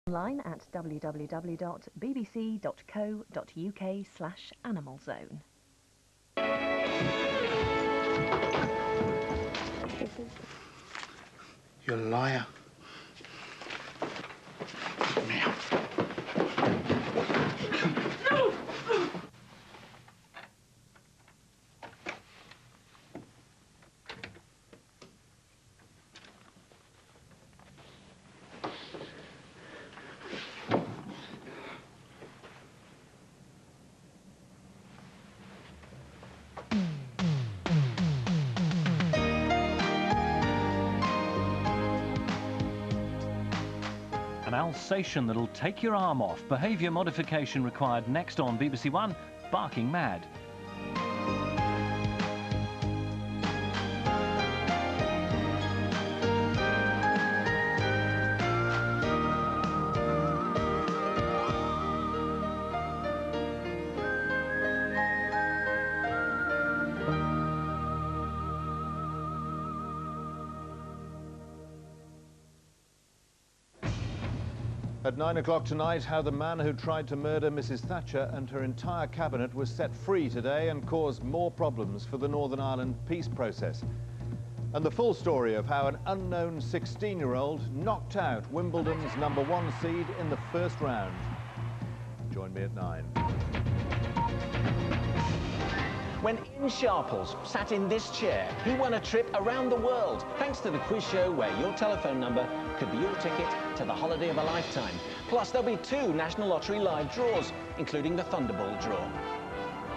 Online at www.bbc.co.uk/animalzone. You liar. Meow. An Alsatian that'll take your arm off. Behaviour modification required next on BBC One, Barking Mad. At 9 o'clock tonight, how the man who tried to murder Mrs. Thatcher and her entire cabinet was set free today and caused more problems for the Northern Ireland peace process. And the full story of how an unknown 16-year-old knocked out Wimbledon's #1 seed in the first round. Join me at 9. When Ian Sharples sat in this chair, he won a trip around the world, thanks to the quiz show where your telephone number could be your ticket to the holiday of a lifetime. Plus, there'll be 2 National Lottery live draws, including the Thunderball draw.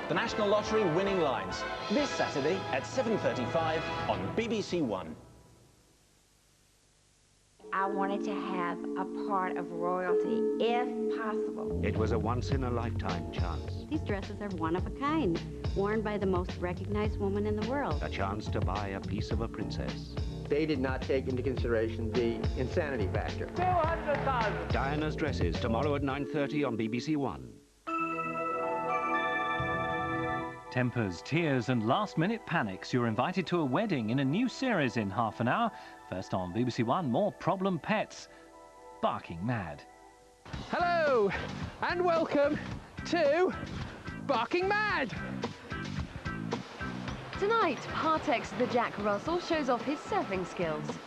The National Lottery winning lines, this Saturday at 7:35 on BBC One. I wanted to have a part of royalty, if possible. It was a once-in-a-lifetime chance. These dresses are one of a kind, worn by the most recognized woman in the world. A chance to buy a piece of a princess. They did not take into consideration the insanity factor. 200,000! Diana's Dresses, tomorrow at 9:30 on BBC One. Tempers, tears and last-minute panics. You're invited to a wedding in a new series in half an hour. First on BBC One, more problem pets. Barking Mad. Hello and welcome to Barking Mad. Tonight, Partex the Jack Russell shows off his surfing skills.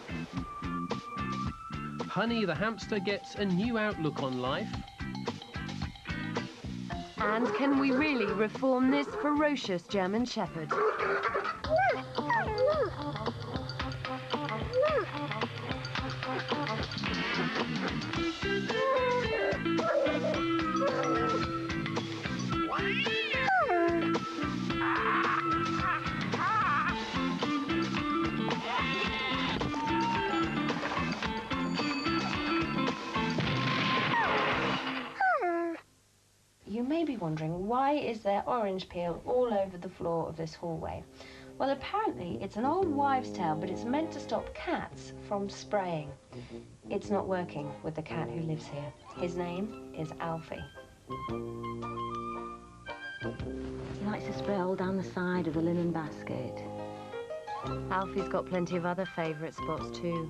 Honey the hamster gets a new outlook on life. And can we really reform this ferocious German Shepherd? You may be wondering, why is there orange peel all over the floor of this hallway? Well, apparently it's an old wives' tale, but it's meant to stop cats from spraying. It's not working with the cat who lives here. His name is Alfie. He likes to spray all down the side of the linen basket. Alfie's got plenty of other favourite spots too.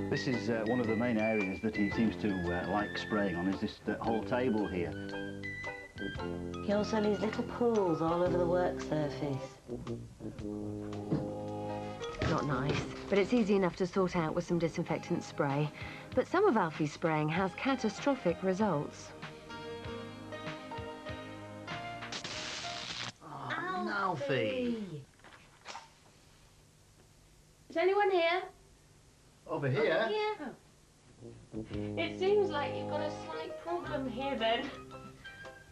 This is one of the main areas that he seems to like spraying on, is this whole table here. He also leaves little pools all over the work surface. Not nice, but it's easy enough to sort out with some disinfectant spray. But some of Alfie's spraying has catastrophic results. Oh, Alfie! Is anyone here? Over here? It seems like you've got a slight problem here, then.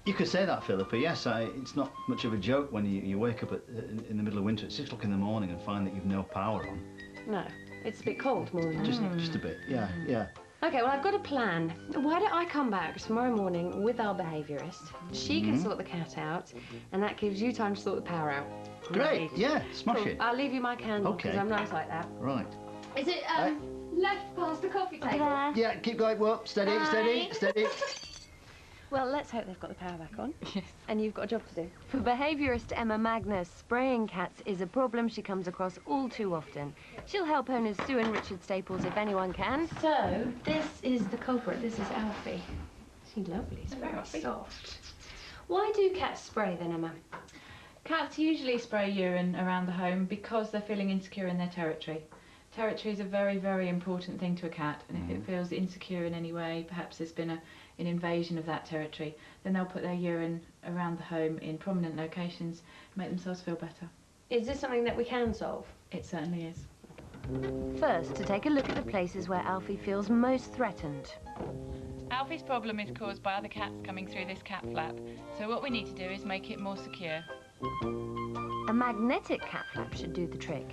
You could say that, Philippa, yes. It's not much of a joke when you wake up in the middle of winter at 6 o'clock in the morning and find that you've no power on. No, it's a bit cold more than Just a bit, yeah, yeah. OK, well, I've got a plan. Why don't I come back tomorrow morning with our behaviourist? She can sort the cat out, and that gives you time to sort the power out. Great, yeah, smash Cool. it. I'll leave you my candle, because I'm nice like that. Right. Is it left past the coffee table? Yeah, keep going, whoop, steady, steady, steady. Well, let's hope they've got the power back on. Yes. And you've got a job to do. For behaviourist Emma Magnus, spraying cats is a problem she comes across all too often. She'll help owners Sue and Richard Staples if anyone can. So, this is the culprit. This is Alfie. She's lovely. It's very soft. Why do cats spray then, Emma? Cats usually spray urine around the home because they're feeling insecure in their territory. Territory is a very, very important thing to a cat, and if it feels insecure in any way, perhaps there's been an invasion of that territory, then they'll put their urine around the home in prominent locations, make themselves feel better. Is this something that we can solve? It certainly is. First, to take a look at the places where Alfie feels most threatened. Alfie's problem is caused by other cats coming through this cat flap, so what we need to do is make it more secure. A magnetic cat flap should do the trick.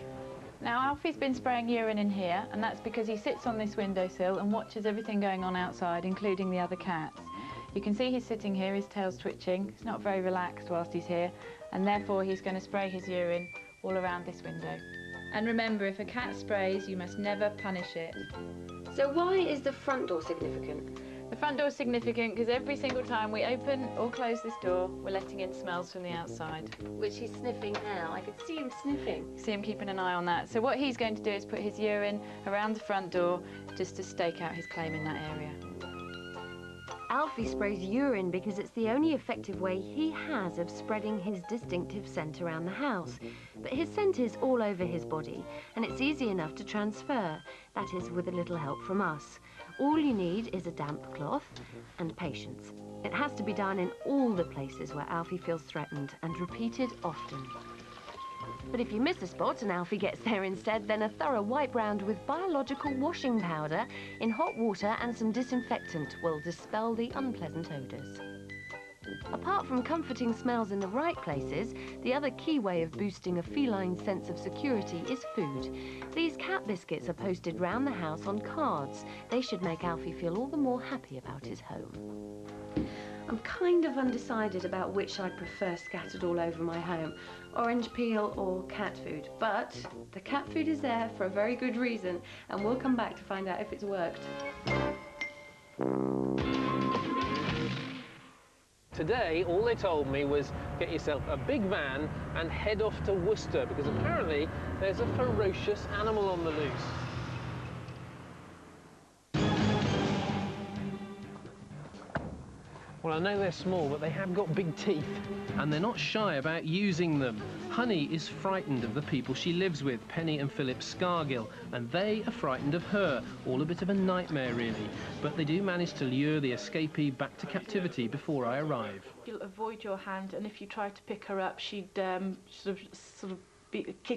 Now Alfie's been spraying urine in here, and that's because he sits on this windowsill and watches everything going on outside, including the other cats. You can see he's sitting here, his tail's twitching. He's not very relaxed whilst he's here, and therefore he's going to spray his urine all around this window. And remember, if a cat sprays, you must never punish it. So why is the front door significant? The front door is significant because every single time we open or close this door, we're letting in smells from the outside. Which he's sniffing now. I can see him sniffing. See him keeping an eye on that. So what he's going to do is put his urine around the front door just to stake out his claim in that area. Alfie sprays urine because it's the only effective way he has of spreading his distinctive scent around the house. But his scent is all over his body, and it's easy enough to transfer. That is, with a little help from us. All you need is a damp cloth and patience. It has to be done in all the places where Alfie feels threatened and repeated often. But if you miss a spot and Alfie gets there instead, then a thorough wipe round with biological washing powder in hot water and some disinfectant will dispel the unpleasant odours. Apart from comforting smells in the right places, the other key way of boosting a feline sense of security is food. These cat biscuits are posted round the house on cards. They should make Alfie feel all the more happy about his home. I'm kind of undecided about which I prefer scattered all over my home, orange peel or cat food. But the cat food is there for a very good reason, and we'll come back to find out if it's worked. Today, all they told me was get yourself a big van and head off to Worcester, because apparently there's a ferocious animal on the loose. Well, I know they're small, but they have got big teeth. And they're not shy about using them. Honey is frightened of the people she lives with, Penny and Philip Scargill, and they are frightened of her. All a bit of a nightmare, really. But they do manage to lure the escapee back to captivity before I arrive. You'll avoid your hand, and if you try to pick her up, she'd sort of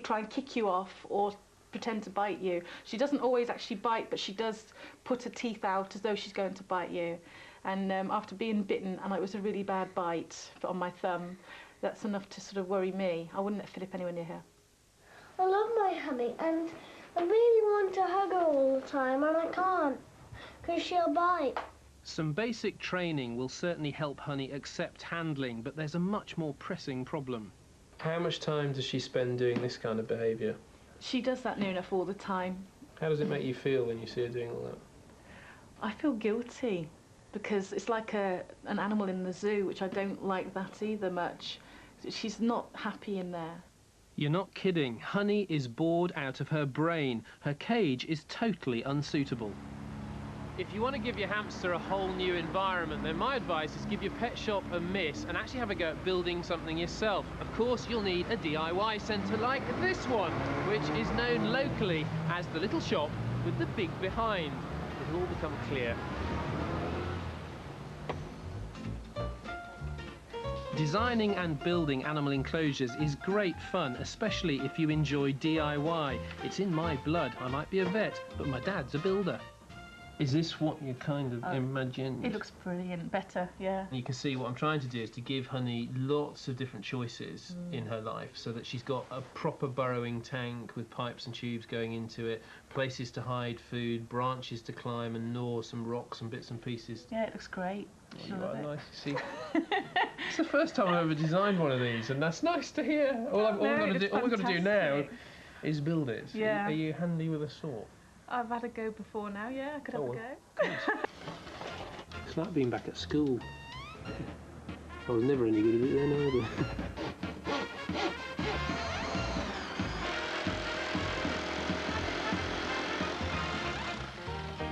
try and kick you off or pretend to bite you. She doesn't always actually bite, but she does put her teeth out as though she's going to bite you. And after being bitten, and it was a really bad bite on my thumb, that's enough to sort of worry me. I wouldn't let Philip anywhere near her. I love my Honey, and I really want to hug her all the time, and I can't, because she'll bite. Some basic training will certainly help Honey accept handling, but there's a much more pressing problem. How much time does she spend doing this kind of behaviour? She does that near enough all the time. How does it make you feel when you see her doing all that? I feel guilty, because it's like an animal in the zoo, which I don't like that either much. She's not happy in there. You're not kidding. Honey is bored out of her brain. Her cage is totally unsuitable. If you want to give your hamster a whole new environment, then my advice is give your pet shop a miss and actually have a go at building something yourself. Of course, you'll need a DIY centre like this one, which is known locally as the little shop with the big behind. It'll all become clear. Designing and building animal enclosures is great fun, especially if you enjoy DIY. It's in my blood. I might be a vet, but my dad's a builder. Is this what you kind of imagined? It looks brilliant, better, yeah. You can see what I'm trying to do is to give Honey lots of different choices in her life, so that she's got a proper burrowing tank with pipes and tubes going into it, places to hide food, branches to climb and gnaw, some rocks and bits and pieces. Yeah, it looks great. You are nice to see. It's the first time I've ever designed one of these, and that's nice to hear. All we've got to do now is build it. Yeah. Are you handy with a saw? I've had a go before now, yeah, I could have a go. It's like being back at school. I was never any good at it then either.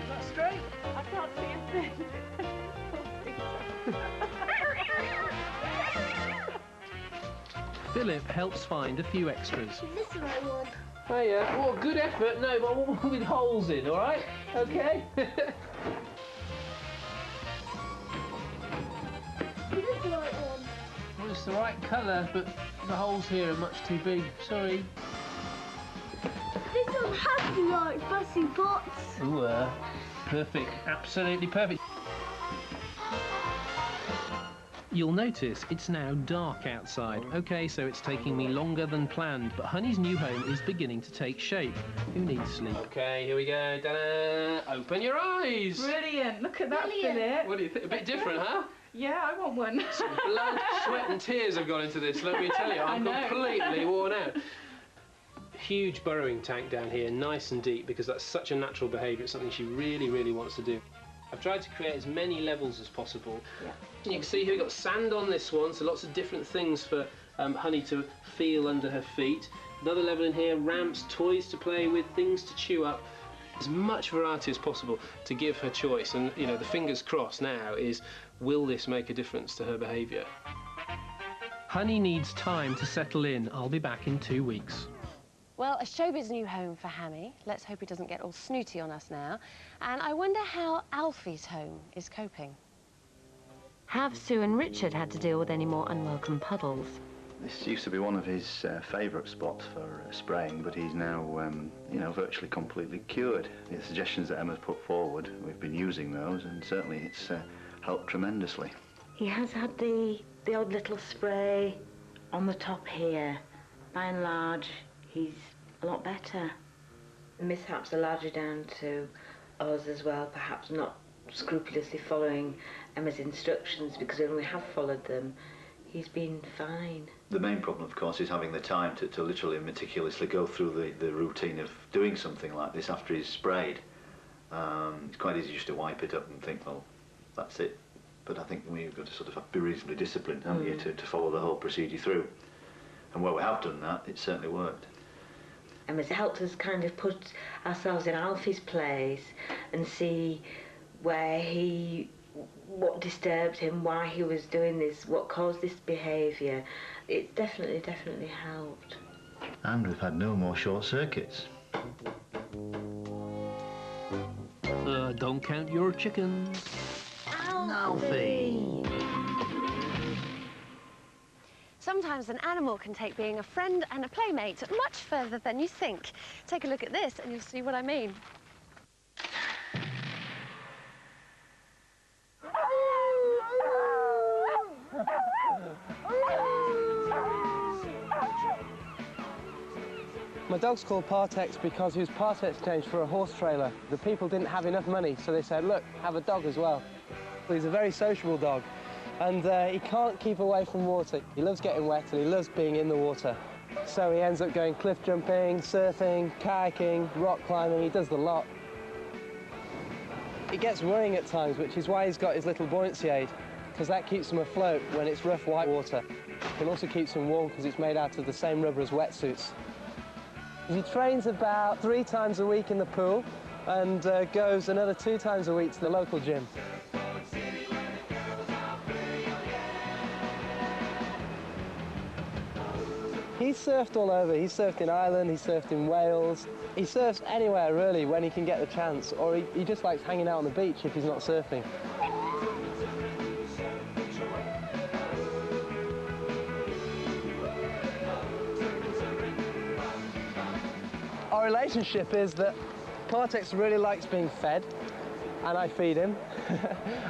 Is that straight? I can't see a thing. Philip helps find a few extras. Is this the right one? Oh yeah, well, good effort. No, but one with holes in, all right? Okay. Is this the right one? Well, it's the right colour, but the holes here are much too big. Sorry. This one has the right fussy pots. Ooh, perfect. Absolutely perfect. You'll notice it's now dark outside. OK, so it's taking me longer than planned, but Honey's new home is beginning to take shape. Who needs sleep? OK, here we go. Ta-da! Open your eyes! Brilliant. Look at that, Brilliant. Philip. What do you think? A bit different, huh? Yeah, I want one. Some blood, sweat and tears have gone into this, let me tell you. I'm completely worn out. Huge burrowing tank down here, nice and deep, because that's such a natural behaviour. It's something she really, really wants to do. I've tried to create as many levels as possible. Yeah. You can see here we've got sand on this one, so lots of different things for Honey to feel under her feet. Another level in here, ramps, toys to play with, things to chew up. As much variety as possible to give her choice, and you know, the fingers crossed now is, will this make a difference to her behaviour? Honey needs time to settle in. I'll be back in 2 weeks. Well, a showbiz new home for Hammy. Let's hope he doesn't get all snooty on us now. And I wonder how Alfie's home is coping. Have Sue and Richard had to deal with any more unwelcome puddles? This used to be one of his favourite spots for spraying, but he's now, you know, virtually completely cured. The suggestions that Emma's put forward, we've been using those, and certainly it's helped tremendously. He has had the odd little spray on the top here. By and large, he's a lot better. The mishaps are largely down to us as well, perhaps not scrupulously following Emma's instructions, because when we have followed them, he's been fine. The main problem, of course, is having the time to literally meticulously go through the routine of doing something like this after he's sprayed. It's quite easy just to wipe it up and think, well, that's it. But I think we've got to sort of be reasonably disciplined, haven't you, to follow the whole procedure through. And where we have done that, it certainly worked. And it's helped us kind of put ourselves in Alfie's place and see what disturbed him, why he was doing this, what caused this behaviour. It's definitely helped. And we've had no more short circuits. Don't count your chickens. Alfie! Sometimes an animal can take being a friend and a playmate much further than you think. Take a look at this and you'll see what I mean. My dog's called Partex because he was part exchanged for a horse trailer. The people didn't have enough money, so they said, look, have a dog as well. He's a very sociable dog, and he can't keep away from water. He loves getting wet and he loves being in the water. So he ends up going cliff jumping, surfing, kayaking, rock climbing. He does the lot. He gets worrying at times, which is why he's got his little buoyancy aid, because that keeps him afloat when it's rough white water. It also keeps him warm because it's made out of the same rubber as wetsuits. He trains about 3 times a week in the pool and goes another 2 times a week to the local gym. He's surfed all over. He's surfed in Ireland, he's surfed in Wales. He surfs anywhere, really, when he can get the chance, or he just likes hanging out on the beach if he's not surfing. Our relationship is that Partex really likes being fed, and I feed him,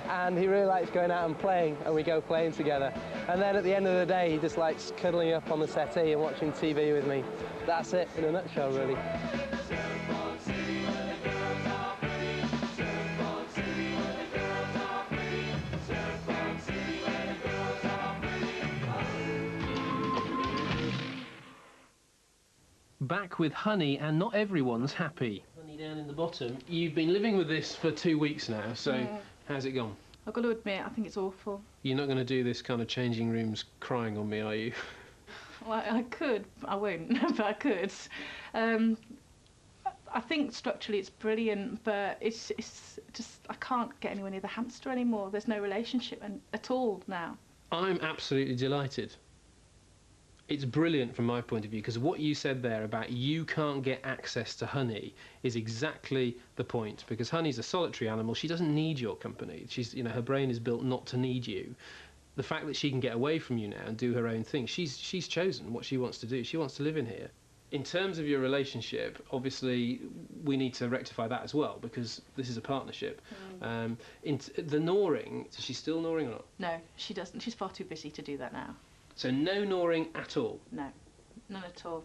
and he really likes going out and playing, and we go playing together. And then at the end of the day, he just likes cuddling up on the settee and watching TV with me. That's it in a nutshell, really. Back with Honey, and not everyone's happy. Honey down in the bottom. You've been living with this for 2 weeks now, so how's it gone? I've got to admit, I think it's awful. You're not going to do this kind of changing rooms crying on me, are you? Well, I could. I won't, but I could. I think structurally it's brilliant, but it's just I can't get anywhere near the hamster anymore. There's no relationship at all now. I'm absolutely delighted. It's brilliant from my point of view, because what you said there about you can't get access to Honey is exactly the point, because Honey's a solitary animal. She doesn't need your company. She's, you know, her brain is built not to need you. The fact that she can get away from you now and do her own thing, she's chosen what she wants to do. She wants to live in here. In terms of your relationship, obviously we need to rectify that as well, because this is a partnership. The gnawing, is she still gnawing or not? No, she doesn't. She's far too busy to do that now. So no gnawing at all? No, none at all.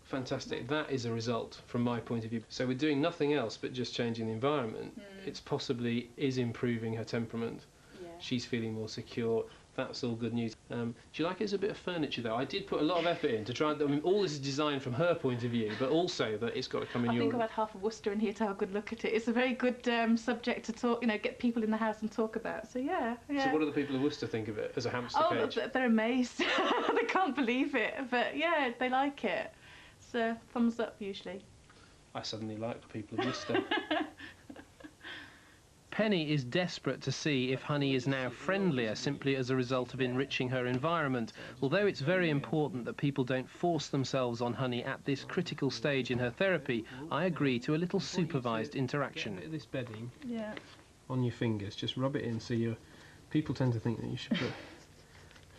Fantastic. That is a result from my point of view. So we're doing nothing else but just changing the environment. It's possibly is improving her temperament. Yeah. She's feeling more secure. That's all good news. Do you like it as a bit of furniture, though? I did put a lot of effort in to try and... I mean, all this is designed from her point of view, but also that it's got to come in your... I think I've had half of Worcester in here to have a good look at it. It's a very good subject to talk, you know, get people in the house and talk about. So, yeah. So what do the people of Worcester think of it as a hamster cage? Oh, they're amazed. They can't believe it. But, yeah, they like it. So, thumbs up, usually. I suddenly like the people of Worcester. Penny is desperate to see if Honey is now friendlier simply as a result of enriching her environment. Although it's very important that people don't force themselves on Honey at this critical stage in her therapy, I agree to a little supervised interaction. Get this bedding on your fingers, just rub it in so you... People tend to think that you should put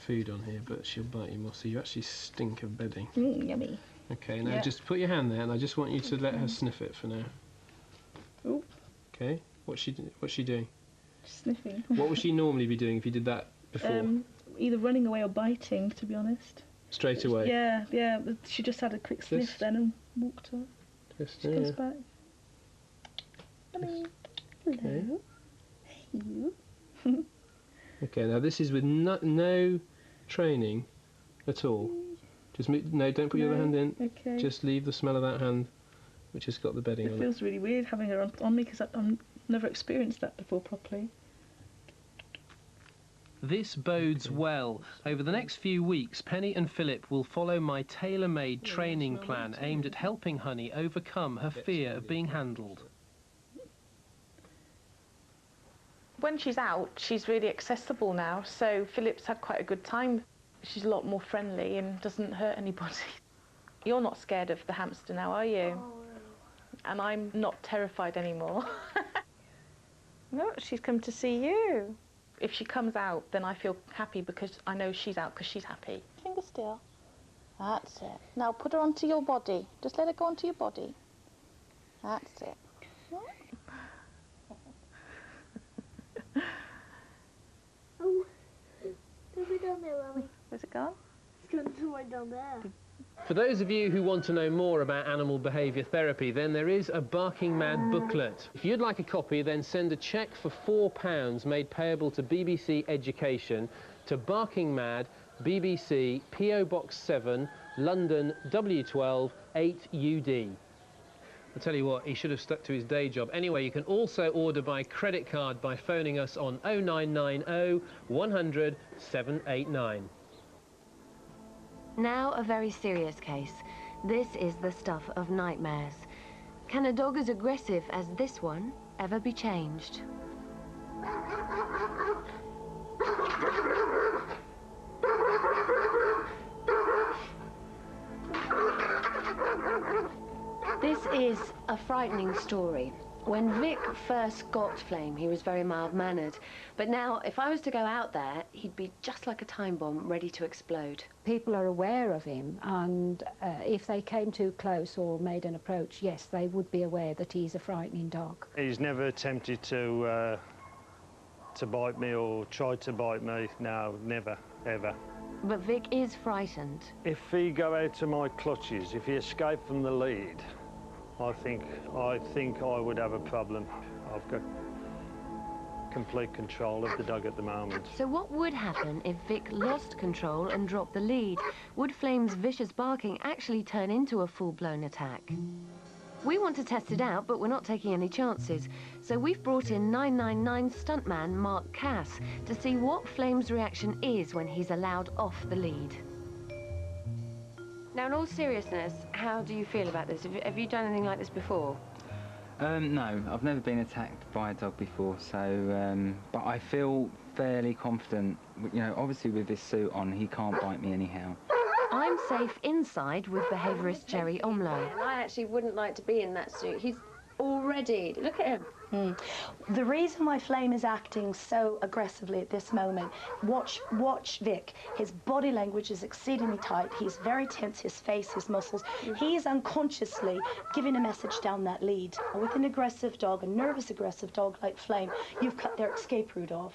food on here, but she'll bite you more, so you actually stink of bedding. Yummy. Okay, now just put your hand there, and I just want you to let her sniff it for now. Ooh. Okay. What's she doing? Sniffing. What would she normally be doing if you did that before? Either running away or biting, to be honest. Straight away? Yeah. She just had a quick sniff then and walked off. Just, she comes back. Honey. Hello. Hey. Okay, now this is with no training at all. Just don't put your other hand in. Okay. Just leave the smell of that hand, which has got the bedding on it. It feels really weird having her on me, because I've never experienced that before properly. This bodes well. Over the next few weeks, Penny and Philip will follow my tailor-made training plan aimed at helping Honey overcome her fear of being handled. When she's out, she's really accessible now, so Philip's had quite a good time. She's a lot more friendly and doesn't hurt anybody. You're not scared of the hamster now, are you? Oh. And I'm not terrified anymore. No, she's come to see you. If she comes out, then I feel happy because I know she's out because she's happy. Finger still. That's it. Now put her onto your body. Just let her go onto your body. That's it. Oh, don't be down there, Mommy. Where's it gone? It's gone somewhere down there. For those of you who want to know more about animal behaviour therapy, then there is a Barking Mad booklet. If you'd like a copy, then send a cheque for £4 made payable to BBC Education to Barking Mad, BBC, PO Box 7, London, W12 8UD. I'll tell you what, he should have stuck to his day job. Anyway, you can also order by credit card by phoning us on 0990 100 789. Now a very serious case. This is the stuff of nightmares. Can a dog as aggressive as this one ever be changed? This is a frightening story. When Vic first got Flame, he was very mild-mannered. But now, if I was to go out there, he'd be just like a time bomb, ready to explode. People are aware of him, and if they came too close or made an approach, yes, they would be aware that he's a frightening dog. He's never attempted to bite me or tried to bite me. No, never, ever. But Vic is frightened. If he go out of my clutches, if he escaped from the lead, I think I would have a problem. I've got complete control of the dog at the moment. So what would happen if Vic lost control and dropped the lead? Would Flame's vicious barking actually turn into a full-blown attack? We want to test it out, but we're not taking any chances. So we've brought in 999 stuntman Mark Cass to see what Flame's reaction is when he's allowed off the lead. Now, in all seriousness, how do you feel about this? Have you done anything like this before? No, I've never been attacked by a dog before, so, but I feel fairly confident. You know, obviously with this suit on, he can't bite me anyhow. I'm safe inside with behaviourist Jerry Omlo. And I actually wouldn't like to be in that suit. He's already, look at him. The reason why Flame is acting so aggressively at this moment, watch Vic. His body language is exceedingly tight. He's very tense, his face, his muscles. He is unconsciously giving a message down that lead. With an aggressive dog, a nervous aggressive dog like Flame, you've cut their escape route off.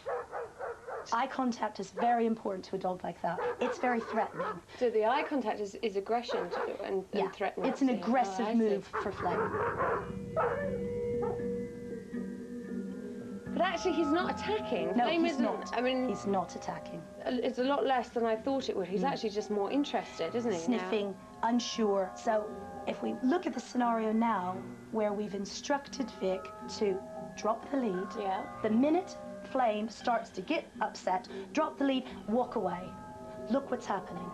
Eye contact is very important to a dog like that. It's very threatening. So the eye contact is aggression and threatening. It's an aggressive move for Flame. But actually, he's not attacking. No, Flame he's isn't. not. I mean, he's not attacking. It's a lot less than I thought it would. He's actually just more interested, isn't he? Sniffing, unsure. So if we look at the scenario now, where we've instructed Vic to drop the lead, the minute Flame starts to get upset, drop the lead, walk away. Look what's happening.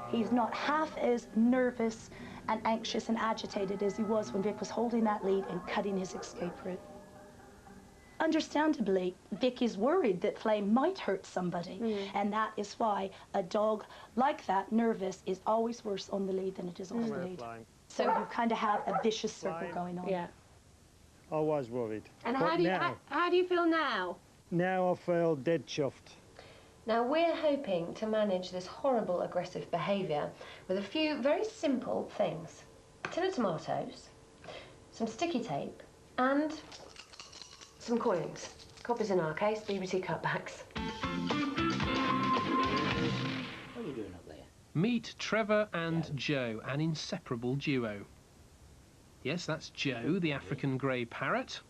He's not half as nervous and anxious and agitated as he was when Vic was holding that lead and cutting his escape route. Understandably, Vic is worried that Flame might hurt somebody, and that is why a dog like that, nervous, is always worse on the lead than it is off the lead. So you kind of have a vicious circle going on. I was worried. And But how do you feel now? now I feel dead chuffed. Now, we're hoping to manage this horrible aggressive behaviour with a few very simple things. A tin of tomatoes, some sticky tape, and some coins. Coppers in our case, BBC cutbacks. What are you doing up there? Meet Trevor and Joe, an inseparable duo. Yes, that's Joe, the African grey parrot.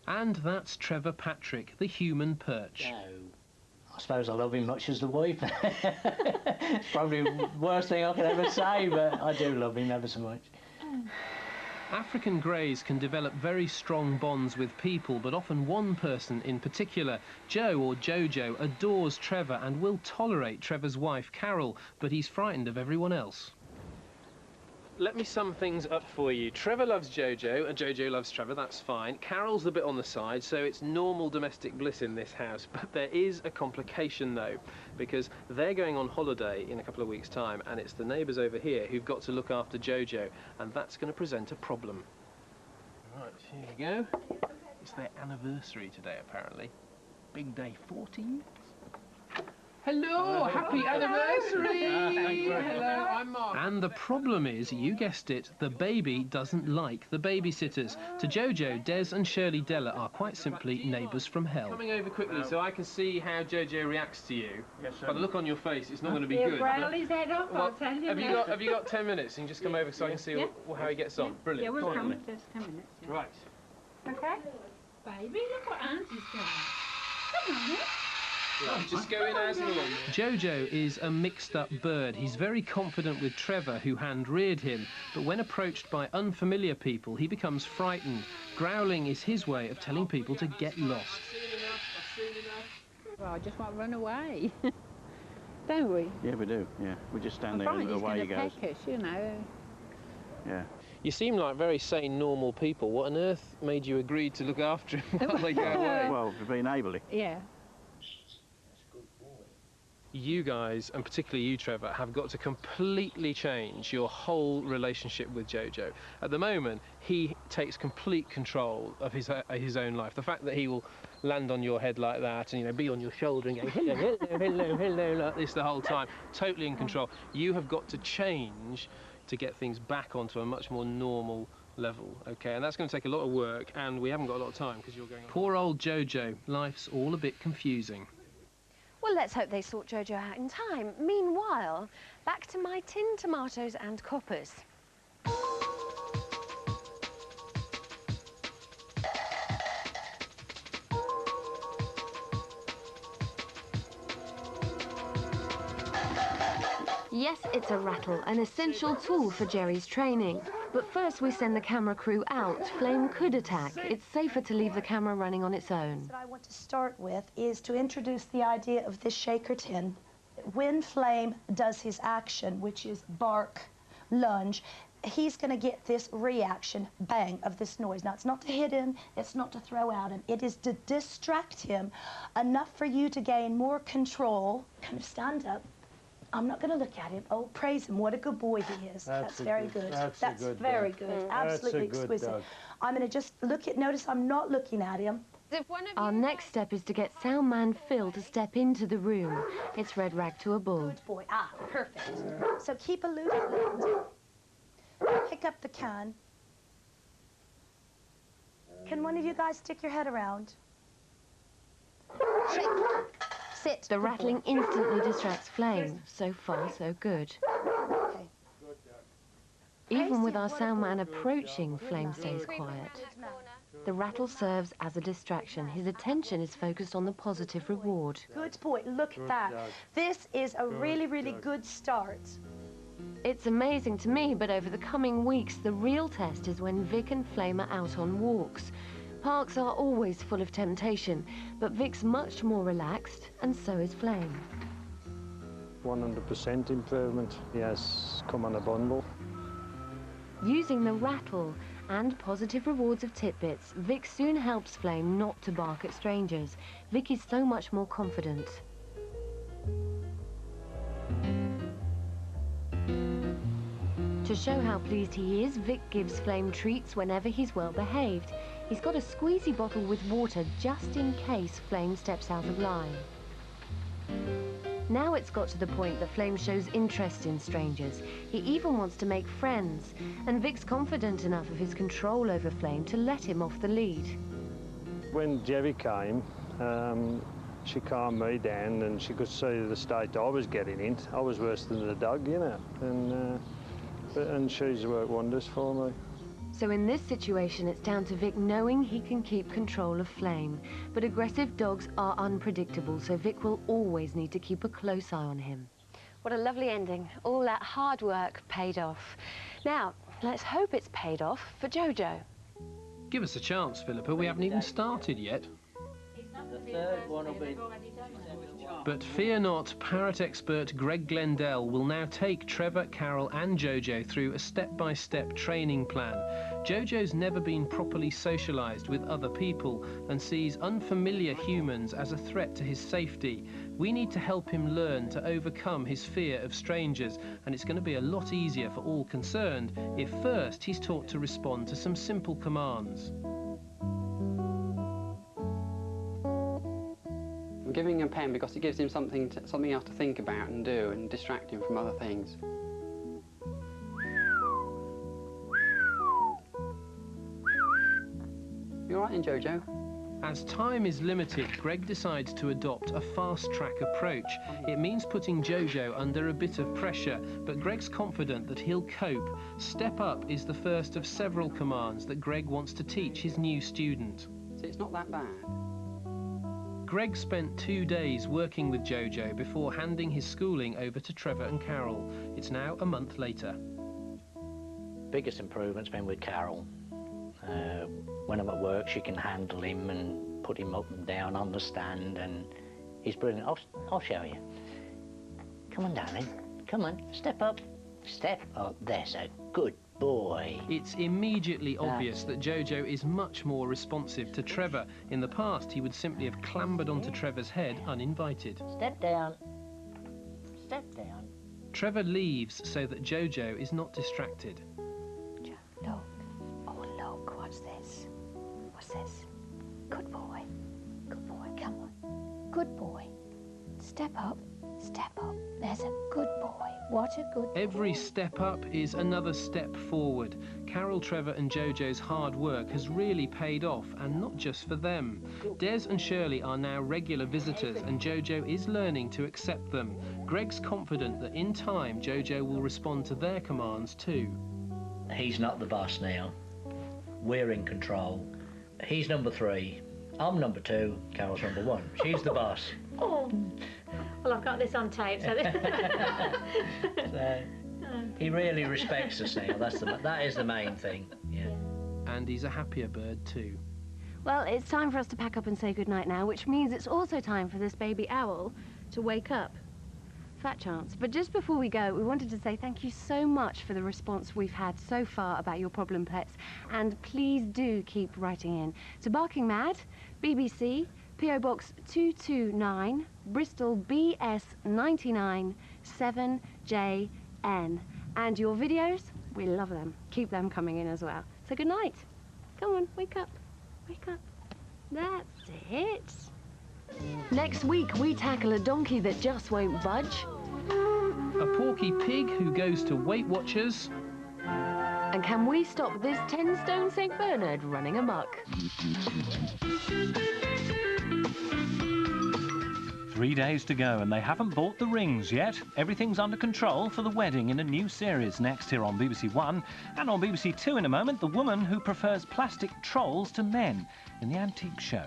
And that's Trevor Patrick, the human perch. No. I suppose I love him much as the wife. It's probably the worst thing I could ever say, but I do love him ever so much. African greys can develop very strong bonds with people, but often one person in particular, Joe or Jojo, adores Trevor and will tolerate Trevor's wife, Carol, but he's frightened of everyone else. Let me sum things up for you. Trevor loves Jojo, and Jojo loves Trevor, that's fine. Carol's a bit on the side, so it's normal domestic bliss in this house. But there is a complication, though, because they're going on holiday in a couple of weeks' time, and it's the neighbours over here who've got to look after Jojo, and that's going to present a problem. Right, here you go. It's their anniversary today, apparently. Big day, 40 years. Hello, happy anniversary! Hello, I'm Mark. And the problem is, you guessed it, the baby doesn't like the babysitters. To Jojo, Des and Shirley Della are quite simply neighbours from hell. Coming over quickly so I can see how Jojo reacts to you. Yes, sir. By the look on your face, it's not going to be good. Well, his head up, I'll tell you. Have you got 10 minutes? And just come over so I can see how he gets on. Brilliant. Yeah, we'll come in just 10 minutes. Yeah. Right. Okay. Baby, look what Auntie's done. Come on, Just go in as normal. Jojo is a mixed-up bird. He's very confident with Trevor, who hand-reared him, but when approached by unfamiliar people, he becomes frightened. Growling is his way of telling people to get lost. Well, I just want to run away. Don't we? Yeah, we do, yeah. We just stand there and away he goes. Peck us, you know. Yeah. You seem like very sane, normal people. What on earth made you agree to look after him while they go away? Well, for being neighbourly. Yeah. You guys, and particularly you, Trevor, have got to completely change your whole relationship with Jojo. At the moment, he takes complete control of his own life. The fact that he will land on your head like that and, you know, be on your shoulder and go, hello, hello, hello, hello, like this the whole time, totally in control. You have got to change to get things back onto a much more normal level, okay? And that's going to take a lot of work, and we haven't got a lot of time because you're going on. Poor old Jojo. Life's all a bit confusing. Well, let's hope they sort Jojo out in time. Meanwhile, back to my tin tomatoes and coppers. Yes, it's a rattle, an essential tool for Jerry's training. But first we send the camera crew out. Flame could attack. It's safer to leave the camera running on its own. What I want to start with is to introduce the idea of this shaker tin. When Flame does his action, which is bark, lunge, he's going to get this reaction, bang, of this noise. Now, it's not to hit him, it's not to throw at him. It is to distract him enough for you to gain more control. Kind of stand up. I'm not going to look at him. Oh, praise him. What a good boy he is. That's very good. That's very good. Absolutely exquisite. I'm going to just notice I'm not looking at him. Our next step is to get Soundman Phil to step into the room. It's red rag to a bull. Good boy. Ah, perfect. So keep aloof. Pick up the can. Can one of you guys stick your head around? Shake. Sit. The rattling instantly distracts Flame. So far, so good. Okay. Even with our soundman approaching, Flame stays quiet. The rattle serves as a distraction. His attention is focused on the positive reward. Good boy. Look at that. This is a really, really good start. It's amazing to me, but over the coming weeks, the real test is when Vic and Flame are out on walks. Parks are always full of temptation, but Vic's much more relaxed, and so is Flame. 100% improvement. He has come on a bundle. Using the rattle and positive rewards of tidbits, Vic soon helps Flame not to bark at strangers. Vic is so much more confident. To show how pleased he is, Vic gives Flame treats whenever he's well behaved. He's got a squeezy bottle with water just in case Flame steps out of line. Now it's got to the point that Flame shows interest in strangers. He even wants to make friends, and Vic's confident enough of his control over Flame to let him off the lead. When Jerry came, she calmed me down and she could see the state I was getting in. I was worse than the dog, you know, and she's worked wonders for me. So in this situation, it's down to Vic knowing he can keep control of Flame. But aggressive dogs are unpredictable, so Vic will always need to keep a close eye on him. What a lovely ending. All that hard work paid off. Now, let's hope it's paid off for Jojo. Give us a chance, Philippa. We haven't even started yet. The third one will be... But fear not, parrot expert Greg Glendell will now take Trevor, Carol and Jojo through a step-by-step training plan. Jojo's never been properly socialised with other people and sees unfamiliar humans as a threat to his safety. We need to help him learn to overcome his fear of strangers, and it's going to be a lot easier for all concerned if first he's taught to respond to some simple commands. I'm giving him a pen because it gives him something else to think about and do and distract him from other things. You all right then, Jojo? As time is limited, Greg decides to adopt a fast-track approach. It means putting Jojo under a bit of pressure, but Greg's confident that he'll cope. Step up is the first of several commands that Greg wants to teach his new student. See, it's not that bad. Greg spent 2 days working with Jojo before handing his schooling over to Trevor and Carol. It's now a month later. Biggest improvement's been with Carol. When I'm at work, she can handle him and put him up and down on the stand, and he's brilliant. I'll show you. Come on, darling. Come on, step up. Step up. There's a good boy. It's immediately obvious that Jojo is much more responsive to Trevor. In the past, he would simply have clambered onto Trevor's head uninvited. Step down. Step down. Trevor leaves so that Jojo is not distracted. Look. Oh, look, what's this? What's this? Good boy. Good boy, come on. Good boy. Step up. Step up. There's a good boy. What a good boy. Every step up is another step forward. Carol, Trevor and Jojo's hard work has really paid off, and not just for them. Des and Shirley are now regular visitors, and Jojo is learning to accept them. Greg's confident that in time Jojo will respond to their commands too. He's not the boss now. We're in control. He's number 3. I'm number 2. Carol's number 1. She's the boss. Oh, Well, I've got this on tape, so... So, he really respects us now. That is the main thing. Yeah. And he's a happier bird too. Well, it's time for us to pack up and say goodnight now, which means it's also time for this baby owl to wake up. Fat chance. But just before we go, we wanted to say thank you so much for the response we've had so far about your problem pets, and please do keep writing in to Barking Mad, BBC, PO Box 229, Bristol BS 99 7JN. And your videos, we love them. Keep them coming in as well. So good night. Come on, wake up. Wake up. That's it. Next week, we tackle a donkey that just won't budge. A porky pig who goes to Weight Watchers. And can we stop this 10-stone St. Bernard running amok? 3 days to go and they haven't bought the rings yet. Everything's under control for the wedding in a new series next here on BBC One. And on BBC Two in a moment, the woman who prefers plastic trolls to men in the Antique Show.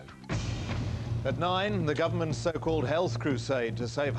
At 9, the government's so-called health crusade to save hundreds